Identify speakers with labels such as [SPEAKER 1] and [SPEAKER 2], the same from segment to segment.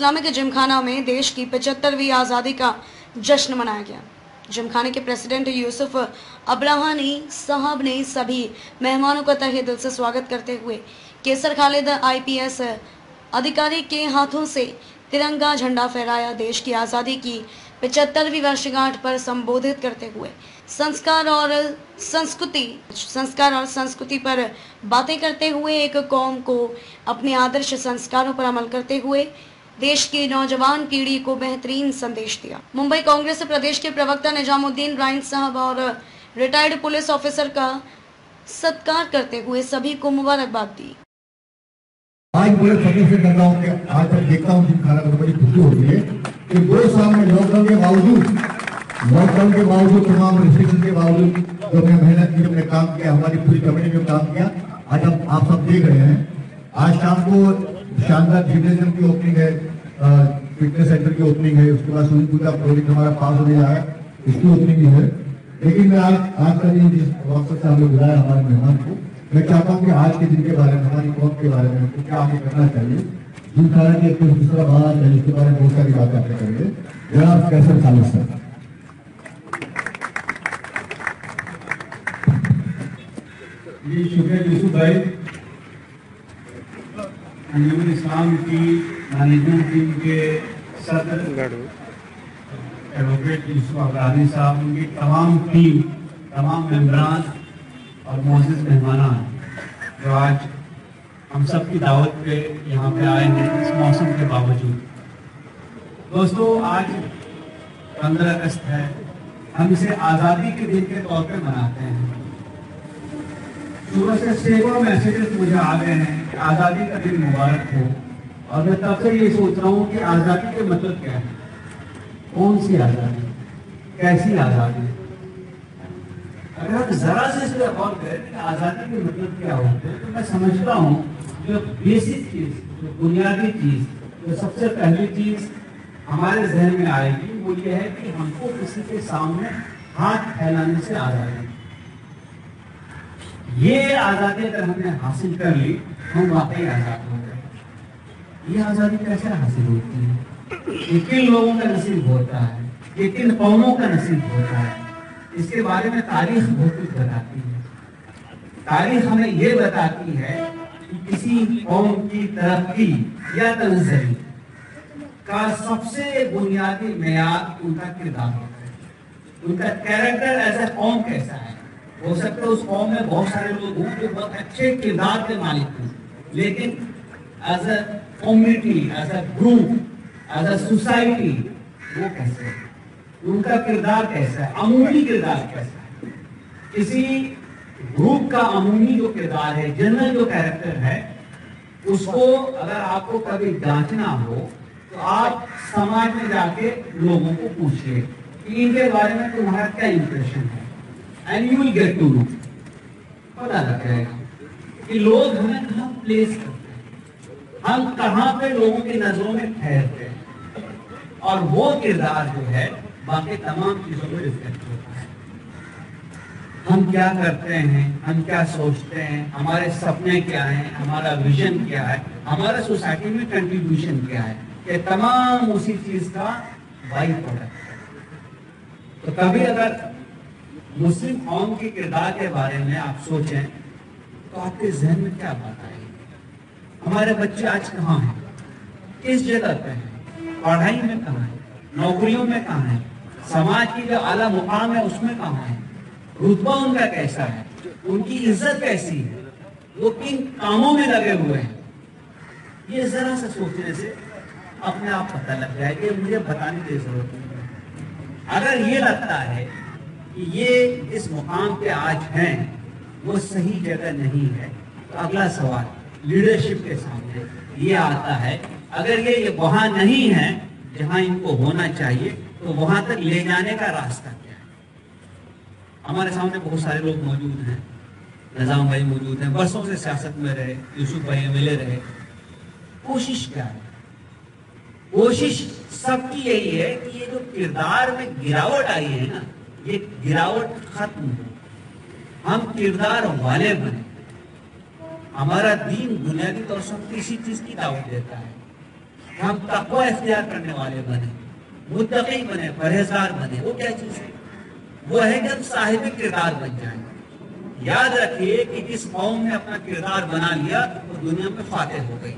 [SPEAKER 1] Islamic Gymkhana में देश की 75वीं आज़ादी का जश्न मनाया गया। जिमखाने के प्रेसिडेंट यूसुफ अब्राहानी साहब ने सभी मेहमानों का तहे दिल से स्वागत करते हुए केसर खालिद IPS अधिकारी के हाथों से तिरंगा झंडा फहराया। देश की आज़ादी की 75वीं वर्षगांठ पर संबोधित करते हुए संस्कार और संस्कृति पर बातें करते हुए एक कौम को अपने आदर्श संस्कारों पर अमल करते हुए देश की नौजवान पीढ़ी को बेहतरीन संदेश दिया। मुंबई कांग्रेस प्रदेश के प्रवक्ता निजामुद्दीन राइन साहब और रिटायर्ड पुलिस ऑफिसर का सत्कार करते हुए सभी को मुबारकबाद दी।
[SPEAKER 2] आज बड़े फख्र से कर रहा हूँ कि आज तक देखता हूँ जिमखाना को बड़ी खुशी होती है कि 2 साल में लॉकडाउन के बावजूद तमाम रिस्ट्रिक्शन के बावजूद जो हमने मेहनत की, हमने काम किया, हमारी पूरी कमेटी ने काम किया, आज आप सब देख रहे हैं। आज शाम को शानदार जिम्नेशियम की ओपनिंग है, फिटनेस सेंटर की ओपनिंग है, उसके बाद स्विमिंग पूल का प्रोजेक्ट हमारा पास होने जा रहा है, इसकी ओपनिंग भी है। लेकिन मैं आज का दिन जिस वक्त से हमें बुलाया हमारे मेहमान को, मैं चाहता हूँ कि आज के दिन के बारे में, हमारी कौम के बारे में क्या हमें करना चाहिए, जिमखाना की एक दूसरा बात है, इसके बारे में बहुत सारी बातें आपने करेंगे। जनाब कैसर खालिद सर।
[SPEAKER 3] जी शुक्रिया यूसुफ भाई। अंजुमन इस्लाम की मैनेजमेंट टीम के सदर एडवोकेट यूसुफ अब्राहानी साहब, उनकी तमाम टीम, तमाम मेंबरान और मोअज़्ज़िज़ मेहमान जो आज हम सब की दावत पे यहाँ पे आए हैं इस मौसम के बावजूद। दोस्तों, आज 15 अगस्त है, हम इसे आज़ादी के दिन के तौर पे मनाते हैं। सुबह से सैकड़ों मैसेजेस मुझे आ गए हैं कि आज़ादी का दिन मुबारक हो, और मैं तब से ये सोच रहा हूँ कि आज़ादी के मतलब क्या है, कौन सी आज़ादी, कैसी आज़ादी। अगर आप जरा से इस पर गौर करें कि आज़ादी के मतलब क्या होते हैं, तो मैं समझता हूँ जो बेसिक चीज़, जो बुनियादी चीज़, जो सबसे पहली चीज़ हमारे जहन में आएगी वो ये है कि हमको किसी के सामने हाथ फैलाने से आज़ादी। ये आज़ादी अगर हमने हासिल कर ली, हम वाकई आज़ाद हो गए। ये आज़ादी कैसे हासिल होती है, ये किन लोगों का नसीब होता है, ये किन कौमों का नसीब होता है, इसके बारे में तारीख बहुत कुछ बताती है। तारीख हमें ये बताती है कि किसी कौम की तरक्की या तनज़्ज़ुर का सबसे बुनियादी मेयार उनका किरदार होता है, उनका कैरेक्टर एज ए कौम कैसा है। हो सकता है उस कौम में बहुत सारे लोग हों जो बहुत अच्छे किरदार के मालिक हों, लेकिन as a community, as a group, as a society वो कैसे है, उनका किरदार कैसा है, अमूमी किरदार कैसा है। किसी ग्रुप का अमूमी जो किरदार है, जनरल जो कैरेक्टर है, उसको अगर आपको कभी जांचना हो तो आप समाज में जाके लोगों को पूछिए कि इनके बारे में तुम्हारा क्या इंप्रेशन है, and you will get to know. पता लग जाएगा कि लोग हमें कहाँ प्लेस करते हैं, हम कहाँ पे लोगों की नजरों में ठहरते हैं, और वो किरदार जो है बाकी तमाम चीजों में रिफ्लेक्ट होता है। हम क्या करते हैं, हम क्या सोचते हैं, हमारे सपने क्या हैं, हमारा विजन क्या है, हमारा सोसाइटी में कंट्रीब्यूशन क्या है, ये तमाम उसी चीज का बाई प्रोडक्ट है। तो कभी अगर मुस्लिम कौम के किरदार के बारे में आप सोचें तो आपके जहन में क्या बात आएगी। हमारे बच्चे आज कहाँ हैं, किस जगह पे हैं, पढ़ाई में कहाँ है, नौकरियों में कहाँ है, समाज की जो आला मुकाम है उसमें कहाँ है, रुतबा उनका कैसा है, उनकी इज्जत कैसी है, वो किन कामों में लगे हुए हैं। ये जरा सा सोचने से अपने आप पता लग जाएगा, मुझे बताने की जरूरत नहीं है। अगर ये लगता है कि ये इस मुकाम पे आज हैं वो सही जगह नहीं है, तो अगला सवाल लीडरशिप के सामने ये आता है, अगर ये वहां नहीं है जहां इनको होना चाहिए, तो वहां तक ले जाने का रास्ता क्या है। हमारे सामने बहुत सारे लोग मौजूद हैं, निजाम भाई मौजूद हैं, बरसों से सियासत में रहे, यूसुफ भाई MLA रहे। कोशिश क्या है, कोशिश सबकी यही है कि ये जो किरदार में गिरावट आई है ना, ये गिरावट खत्म हो, हम किरदार वाले बने। हमारा दीन बुनियादी तौर से इसी चीज की दावत देता है کہ ہم تقوی اختیار کرنے والے بنے، متقی بنے، پرہیزگار بنے. وہ کیا چیز ہے؟ وہ ہے کہ ہم صاحب کردار بن جائیں. یاد رکھیے کہ جس قوم نے اپنا کردار بنا لیا وہ دنیا میں فاتح ہو گئی.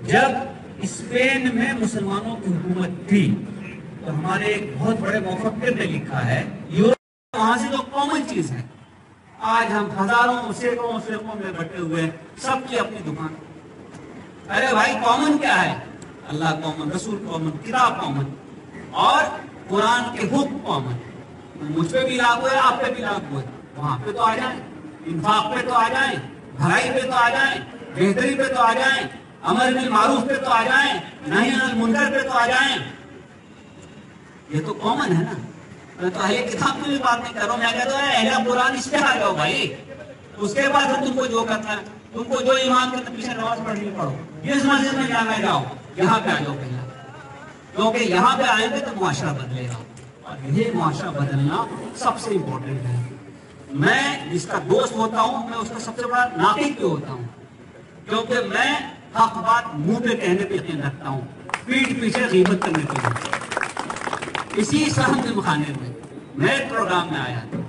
[SPEAKER 3] جب اسپین میں مسلمانوں کی حکومت تھی تو ہمارے ایک بہت بڑے مفکر نے لکھا ہے یورپ وہاں سے جو کامن چیز ہے. آج ہم ہزاروں سینکڑوں فرقوں میں بٹے ہوئے ہیں، سب کی اپنی دکان. ارے بھائی کامن کیا ہے؟ اللہ کامن، رسول کامن، کتاب کامن اور قرآن کے حکم کامن. مجھ پہ بھی لاگو ہے، آپ پہ بھی لاگو ہے. وہاں پہ تو آ جائیں، انفاق پہ تو آ جائیں، بھلائی پہ تو آ جائیں، بہتری پہ تو آ جائیں، امر بالمعروف پہ تو آ جائیں، نہی عن المنکر پہ تو آ جائیں. یہ تو کامن ہے نا. میں تو اہل کتاب کی بھی بات نہیں کر رہا ہوں، میں کہتا ہوں اہل قرآن اس پہ آ جاؤ بھائی. اس کے بعد تم کو جو کرنا ہے، تم کو جو ایمان کے پیچھے نماز پڑھنی پڑھو، جس مسجد میں جانا جاؤ، یہاں پہ آ جاؤ پہلے. کیونکہ یہاں پہ آئیں گے تو معاشرہ بدلے گا، اور یہ معاشرہ بدلنا سب سے امپورٹنٹ ہے. میں جس کا دوست ہوتا ہوں میں اس کا سب سے بڑا ناقد بھی ہوتا ہوں، کیونکہ میں حق بات منہ پہ کہنے پہ یقین رکھتا ہوں، پیٹھ پیچھے غیبت کرنے پہ نہیں. اسی صحن خانے میں ایک پروگرام میں آیا تھا.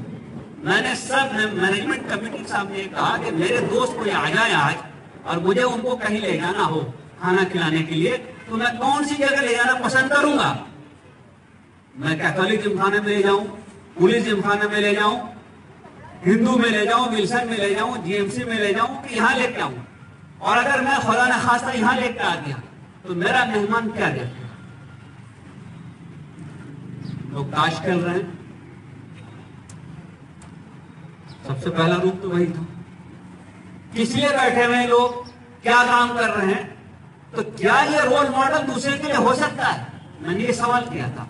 [SPEAKER 3] میں نے سب مینجمنٹ کمیٹی کے سامنے کہا کہ میرے دوست کوئی آ جائے آج اور مجھے ان کو کہیں لے جانا ہو کھانا کھلانے کے لیے تو میں کون سی جگہ لے جانا پسند کروں گا؟ میں کیتھولک جم خانے میں لے جاؤں، پولیس جم خانے میں لے جاؤں، ہندو میں لے جاؤں، ولسن میں لے جاؤں، جی ایم سی میں لے جاؤں، کہ یہاں لے کے آؤں؟ اور اگر میں خدا نہ خواستہ یہاں لے کے آ گیا تو میرا مہمان کیا دیکھے گا؟ لوگ تاش کھیل رہے ہیں. سب سے پہلا روپ تو وہی تھا. کس لیے بیٹھے ہوئے لوگ کیا کام کر رہے ہیں؟ تو کیا یہ رول ماڈل دوسرے کے لیے ہو سکتا ہے؟ میں نے یہ سوال کیا تھا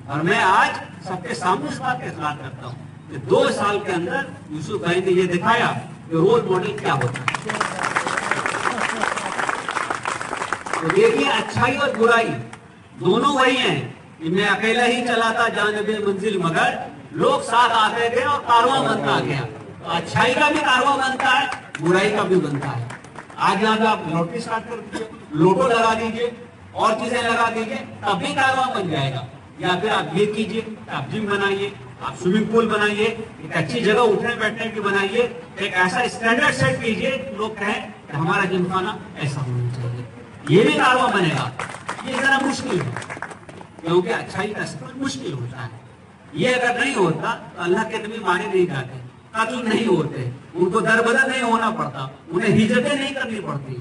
[SPEAKER 3] اور میں آج سب کے سامنے اس بات کا اقرار کرتا ہوں کہ 2 سال کے اندر یوسف بھائی نے یہ دکھایا کہ رول ماڈل کیا ہوتا ہے. تو دیکھیے اچھائی اور برائی دونوں وہی ہیں. میں اکیلا ہی چلا تھا جانب منزل مگر لوگ ساتھ آتے گئے اور کارواں بنتا گیا. تو اچھائی کا بھی کارواں بنتا ہے، برائی کا بھی بنتا ہے. آج یہاں پہ آپ لوٹری اسٹارٹ کر دیجیے، لوٹو لگا دیجیے اور چیزیں لگا دیجیے، تب بھی کارواں بن جائے گا. یا پھر آپ یہ کیجیے، آپ جم بنائیے، آپ سوئمنگ پول بنائیے، ایک اچھی جگہ اٹھنے بیٹھنے کی بنائیے، ایک ایسا اسٹینڈرڈ سیٹ کیجیے لوگ کہیں کہ ہمارا جم خانہ ایسا ہونا چاہیے. یہ بھی کارواں بنے گا. یہ ذرا مشکل ہے کیونکہ اچھائی کا سفر مشکل ہوتا ہے. یہ اگر نہیں ہوتا تو اللہ کے نبی مارے نہیں جاتے، قتل نہیں ہوتے، ان کو در بدر نہیں ہونا پڑتا، انہیں ہجرتیں نہیں کرنی پڑتی.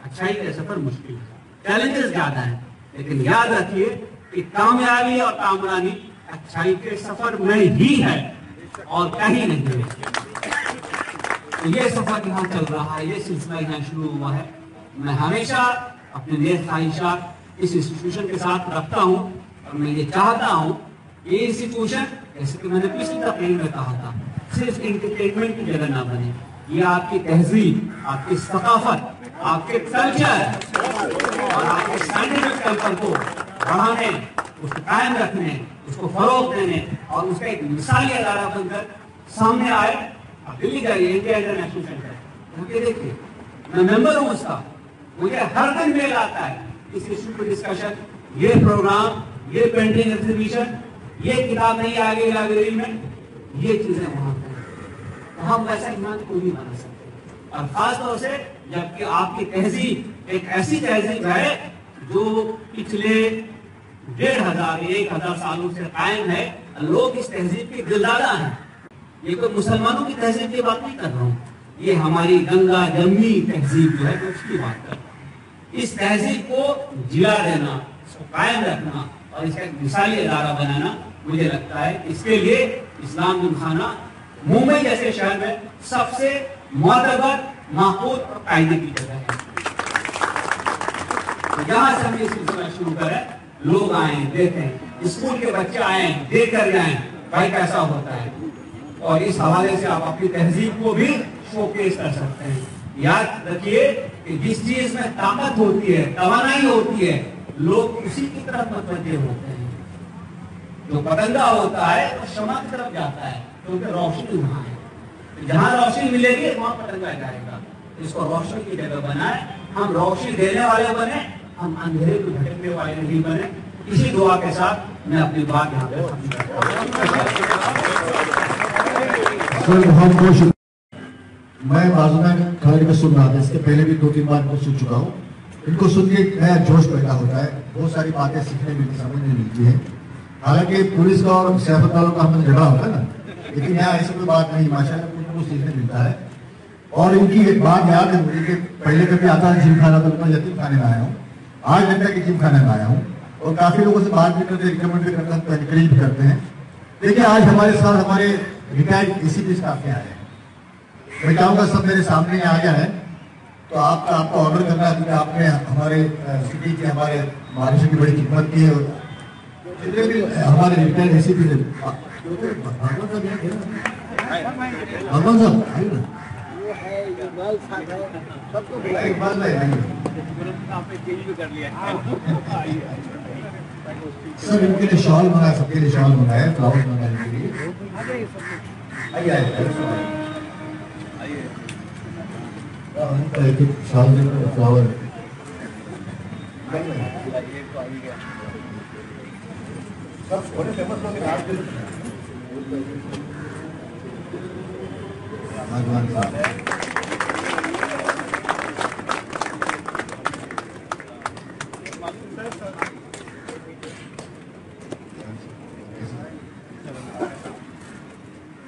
[SPEAKER 3] اچھائی کا سفر مشکل ہے، چیلنجز زیادہ ہیں، لیکن یاد رکھیے کہ کامیابی اور کامرانی اچھائی کے سفر میں ہی ہے اور کہیں نہیں ہے. تو یہ سفر یہاں چل رہا ہے، یہ سلسلہ یہاں شروع ہوا ہے. میں ہمیشہ اپنے نیک خواہشات اس انسٹیٹیوشن کے ساتھ رکھتا ہوں اور میں یہ چاہتا ہوں کہ یہ انسٹیٹیوشن جیسے کہ میں نے پچھلی تقریر میں کہا تھا صرف انٹرٹینمنٹ کی جگہ نہ بنے. یہ آپ کی تہذیب، آپ کی ثقافت، آپ کے کلچر اور آپ کے سائنٹیفک کلچر کو بڑھانے، اس کو قائم رکھنے، اس کو فروغ دینے اور اس کا ایک مثالی ادارہ بن کر سامنے آئے. آپ دلی جائیے انڈیا انٹرنیشنل سینٹر، دیکھیے میں ممبر ہوں اس کا، مجھے ہر دن میل آتا ہے اس ایشو پہ ڈسکشن، یہ پروگرام، یہ پینٹنگ ایگزیبیشن، یہ کتاب نہیں آ گئی لائبریری میں، یہ چیزیں وہاں پہ ہم ویسا ایمان کو نہیں بنا سکتے. اور خاص طور سے جبکہ آپ کی تہذیب ایک ایسی تہذیب ہے جو پچھلے 1500-1000 سالوں سے قائم ہے. لوگ اس تہذیب کے دلدادہ ہیں. یہ کوئی مسلمانوں کی تہذیب کی بات نہیں کر رہا ہوں، یہ ہماری گنگا جمنی تہذیب جو ہے اس کی بات کر رہا ہوں. اس تہذیب کو جلا دینا، اس کو قائم رکھنا اور اس کا ایک مثالی ادارہ بنانا، مجھے لگتا ہے اس کے لیے اسلام جم خانہ ممبئی جیسے شہر میں سب سے معتبر، محفوظ اور قاعدے کی جگہ ہے. یہاں سے ہم یہ سلسلہ شروع کریں، لوگ آئیں دیکھیں، اسکول کے بچے آئیں دیکھ کر جائیں بھائی کیسا ہوتا ہے. اور اس حوالے سے آپ اپنی تہذیب کو بھی شوکیس کر سکتے ہیں. یاد رکھیے کہ جس چیز میں طاقت ہوتی ہے، توانائی ہوتی ہے، لوگ اسی کی طرف متوجہ ہوتے ہیں. جو پتنگا ہوتا ہے وہ شمع کی طرف جاتا ہے کیونکہ روشنی وہاں ہے. جہاں روشنی ملے گی وہاں پتنگا جائے گا. اس کو روشنی کی جگہ بنائیں، ہم روشنی دینے والے بنے، हम अंधेरे में भटकने वाले नहीं बने। इसी दुआ के साथ मैं अपनी बात यहाँ पे खत्म करता
[SPEAKER 2] हूँ। मैं बाजून खड़े में सुन रहा था, इसके पहले भी 2-3 बार को सुन चुका हूँ। इनको सुन के नया जोश पैदा होता है, बहुत सारी बातें सीखने मिलती, समझने मिलती है। हालांकि पुलिस का और सियासत वालों का हमें झगड़ा होता है ना, लेकिन यहाँ ऐसी कोई बात नहीं, माशाल्लाह कुछ सीखने मिलता है। और इनकी एक बात याद है मुझे कि पहले कभी आता है जिम खाना, तो मैं यतीम खाने में आया हूँ, आज लगता है कि जिम खाने में आया हूँ। और काफी लोगों से बात भी करते हैं, रिकमेंड भी करते हैं, एनकरेज भी करते हैं। देखिए आज हमारे साथ हमारे रिटायर्ड एसीपी स्टाफ के आए हैं। मैं चाहूँगा सब मेरे सामने आ गया है, तो आपका ऑर्डर करना है, क्योंकि आपने हमारे सिटी के हमारे महाराष्ट्र की बड़ी खिदमत की है। जितने भी हमारे रिटायर्ड एसीपी थे, भगवान साहब आइए ना, सर इनके लिए शॉल मंगाया, सबके लिए शॉल मंगाया, फ्लावर्स मंगाने के लिए। आइए आइए फ्लावर भगवान साहब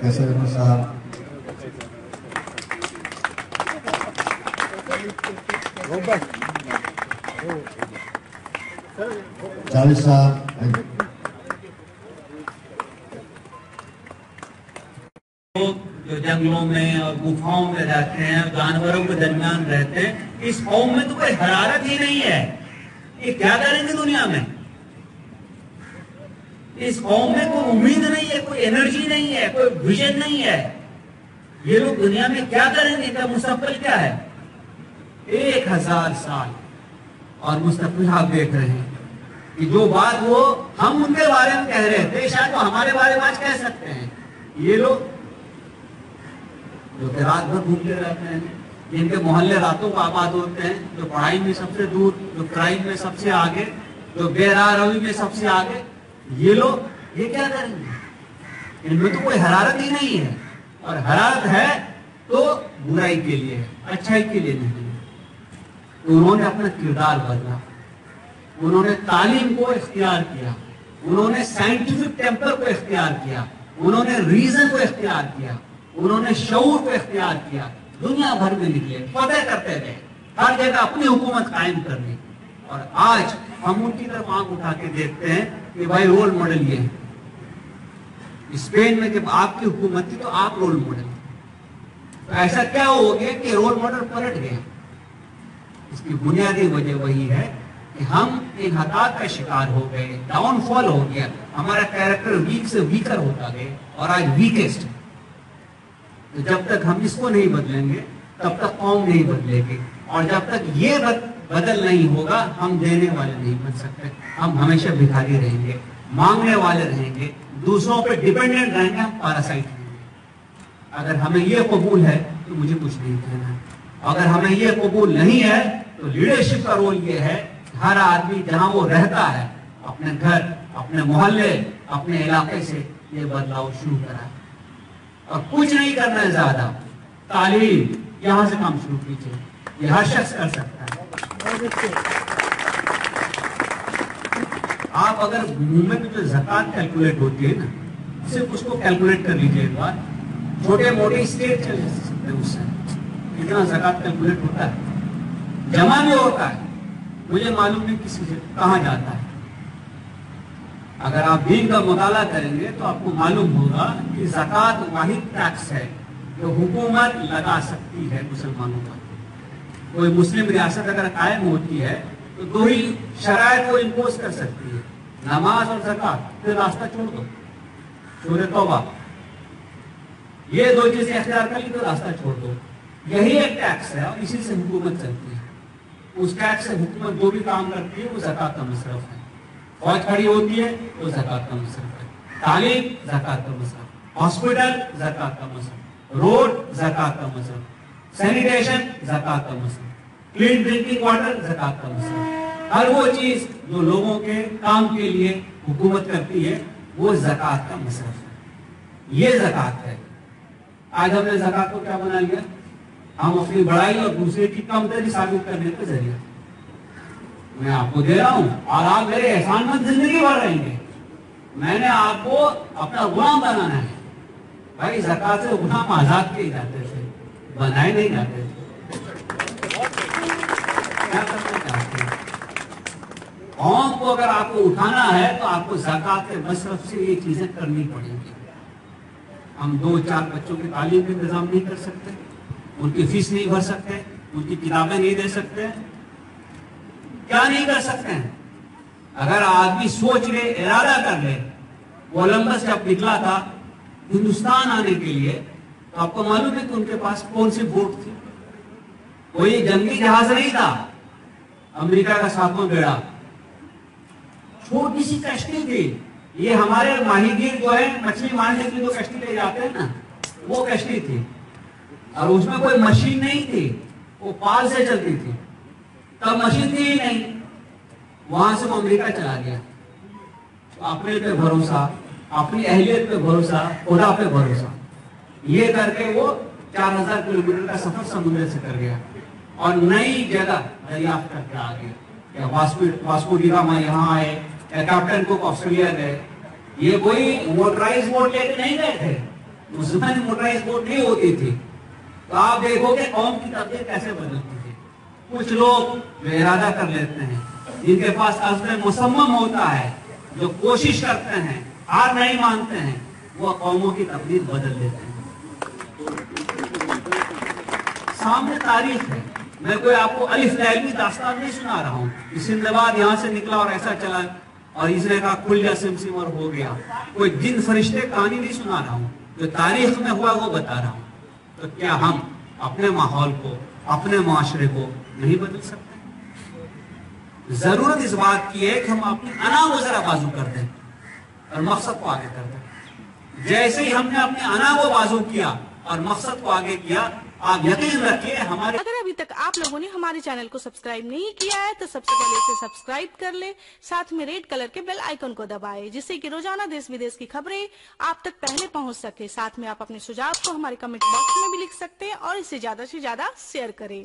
[SPEAKER 2] कैसे हैं साहब? चालीस साहब
[SPEAKER 3] जो जंगलों में और गुफाओं में रहते हैं, जानवरों के दरमियान रहते हैं, इस कौम में तो कोई हरारत ही नहीं है। ये क्या करेंगे दुनिया में? इस कौम में कोई उम्मीद नहीं है, कोई एनर्जी नहीं है, कोई विजन नहीं है। ये लोग दुनिया में क्या करेंगे? इनका मुस्तकबिल क्या है? 1000 साल। और मुस्तकबिल आप देख रहे हैं कि जो बात वो हम उनके बारे में कह रहे थे, शायद वो हमारे बारे में आज कह सकते हैं। ये लोग जो कि रात भर घूमते रहते हैं, जिनके मोहल्ले रातों को आबाद होते हैं, जो पढ़ाई में सबसे दूर, जो क्राइम में सबसे आगे, जो बेरारवी में सबसे आगे, ये लोग ये क्या करेंगे? इनमें तो कोई हरारत ही नहीं है। और हरारत है तो बुराई के लिए है, अच्छाई के लिए नहीं है। तो उन्होंने अपना किरदार बदला, उन्होंने तालीम को इख्तियार किया, उन्होंने साइंटिफिक टेम्पर को इख्तियार किया, उन्होंने रीजन को इख्तियार किया, उन्होंने शऊर को इख्तियार किया। दुनिया भर में निकले, फतह करते गए, हर जगह अपनी हुकूमत कायम करने। और आज हम उनकी तरफ आंख उठा के देखते हैं कि भाई रोल मॉडल ये है। स्पेन में जब आपकी हुकूमत थी तो आप रोल मॉडल, तो ऐसा क्या हो गया कि रोल मॉडल पलट गया? इसकी बुनियादी वजह वही है कि हम इन्हतात का शिकार हो गए, डाउनफॉल हो गया, हमारा कैरेक्टर वीक से वीकर होता गया और आज वीकेस्ट। तो जब तक हम इसको नहीं बदलेंगे तब तक कौम नहीं बदलेगी, और जब तक ये बदल नहीं होगा हम देने वाले नहीं बन सकते। हम हमेशा भिखारी रहेंगे, मांगने वाले रहेंगे, दूसरों पे डिपेंडेंट रहेंगे, हम पैरासाइट रहेंगे। अगर हमें ये कबूल है तो मुझे कुछ नहीं कहना है। अगर हमें ये कबूल नहीं है तो लीडरशिप का रोल ये है, हर आदमी जहां वो रहता है, अपने घर, अपने मोहल्ले, अपने इलाके से ये बदलाव शुरू करा। और कुछ नहीं करना है ज्यादा, तालीम यहां से काम शुरू कीजिए, ये हर शख्स कर सकता है। आप अगर मुंह में जो ज़कात कैलकुलेट होती है ना, सिर्फ उसको कैलकुलेट कर लीजिए एक बार, छोटे मोटे स्टेट चल सकते हैं उससे, कितना ज़कात कैलकुलेट होता है, जमा भी होता है, मुझे मालूम नहीं किसी से कहाँ जाता है। अगर आप दीन का मुताला करेंगे तो आपको मालूम होगा कि ज़कात वाहिद टैक्स है जो हुकूमत लगा सकती है मुसलमानों पर। कोई मुस्लिम रियासत अगर कायम होती है तो दो ही शराइत को इम्पोज कर सकती है, नमाज और ज़कात, फिर रास्ता छोड़ दो, सूरह तौबा, ये दो चीजें अख्तियार कर ली तो रास्ता छोड़ दो। यही एक टैक्स है और इसी से हुकूमत चलती है। उस टैक्स से हुकूमत जो भी काम करती है वो ज़कात का मसरफ है। फौज खड़ी होती है तो ज़कात का मसरफ है, तालीम ज़कात का मसरफ, हॉस्पिटल ज़कात का मसरफ, रोड ज़कात का मसरफ, सैनिटेशन ज़कात का मसरफ, क्लीन ड्रिंकिंग वाटर ज़कात का मसरफ। हर वो चीज जो लोगों के काम के लिए हुकूमत करती है वो ज़कात का मसरफ है। ये ज़कात है। आज हमने ज़कात को क्या बना लिया? हम अपनी बड़ाई और दूसरे की कमतरी साबित करने का जरिया। मैं आपको दे रहा हूं और आप मेरे एहसानमंद जिंदगी भर रहेंगे। मैंने आपको अपना गुलाम बनाना है। भाई ज़कात से गुलाम आजाद किए जाते थे, बनाए नहीं जाते थे। क्या करना चाहते हैं? कौम को अगर आपको उठाना है तो आपको ज़कात के मसरफ से ये चीजें करनी पड़ेंगी। हम 2-4 बच्चों की तालीम का इंतजाम नहीं कर सकते, उनकी फीस नहीं भर सकते, उनकी किताबें नहीं दे सकते। क्या नहीं कर सकते हैं? अगर आदमी सोच ले, इरादा कर ले। कोलंबस जब निकला था हिंदुस्तान आने के लिए तो आपको मालूम है कि उनके पास कौन सी बोट थी? कोई जंगी जहाज नहीं था। अमेरिका का 7वां बेड़ा, छोटी सी कश्ती थी। ये हमारे माहीगीर जो है मछली मारने के लिए जो कश्ती ले जाते हैं ना, वो कश्ती थी। और उसमें कोई मशीन नहीं थी, वो पाल से चलती थी। तब मशीन थी ही नहीं। वहां से वो अमेरिका चला गया। तो अपने पे भरोसा, अपनी अहलियत पे भरोसा, खुदा पे भरोसा, ये करके वो 4000 किलोमीटर का सफर समुद्र से कर गया और नई जगह दरियाफ्त करके आ गया। वास्को डी गामा यहाँ आए, कैप्टन कुक ऑस्ट्रेलिया गए। ये कोई मोटराइज बोट लेके नहीं गए थे, उस समय मोटराइज बोट नहीं होती थी। तो आप देखोगे कौम की तबीयत कैसे बदलती थी। कुछ लोग जो इरादा कर लेते हैं, जिनके पास अज़्म मुसम्मम होता है, जो कोशिश करते हैं, हार नहीं मानते हैं, वो कौमों की तकदीर बदल देते हैं। सामने तारीख है। मैं कोई आपको अलिफ लैलवी दास्तान नहीं सुना रहा हूँ कि सिंदबाद यहाँ से निकला और ऐसा चला और इसने कहा खुल जा सिमसिम और हो गया। कोई जिन फरिश्ते कहानी नहीं सुना रहा हूँ, जो तारीख में हुआ वो बता रहा हूँ। तो क्या हम अपने माहौल को, अपने माशरे को नहीं बदल सकते? जरूरत इस बात की है कि हम अपनी अना को जरा बाजू कर दें और मकसद को आगे कर दें। जैसे ही हमने अपने अना को बाजू किया और मकसद को आगे किया, आप यकीन रखिए हमारे।
[SPEAKER 4] अगर अभी तक आप लोगों ने हमारे चैनल को सब्सक्राइब नहीं किया है तो सबसे पहले इसे सब्सक्राइब कर ले, साथ में रेड कलर के बेल आइकन को दबाएं, जिससे कि रोजाना देश विदेश की खबरें आप तक पहले पहुंच सके। साथ में आप अपने सुझाव को हमारे कमेंट बॉक्स में भी लिख सकते हैं और इसे ज्यादा से ज्यादा शेयर करें।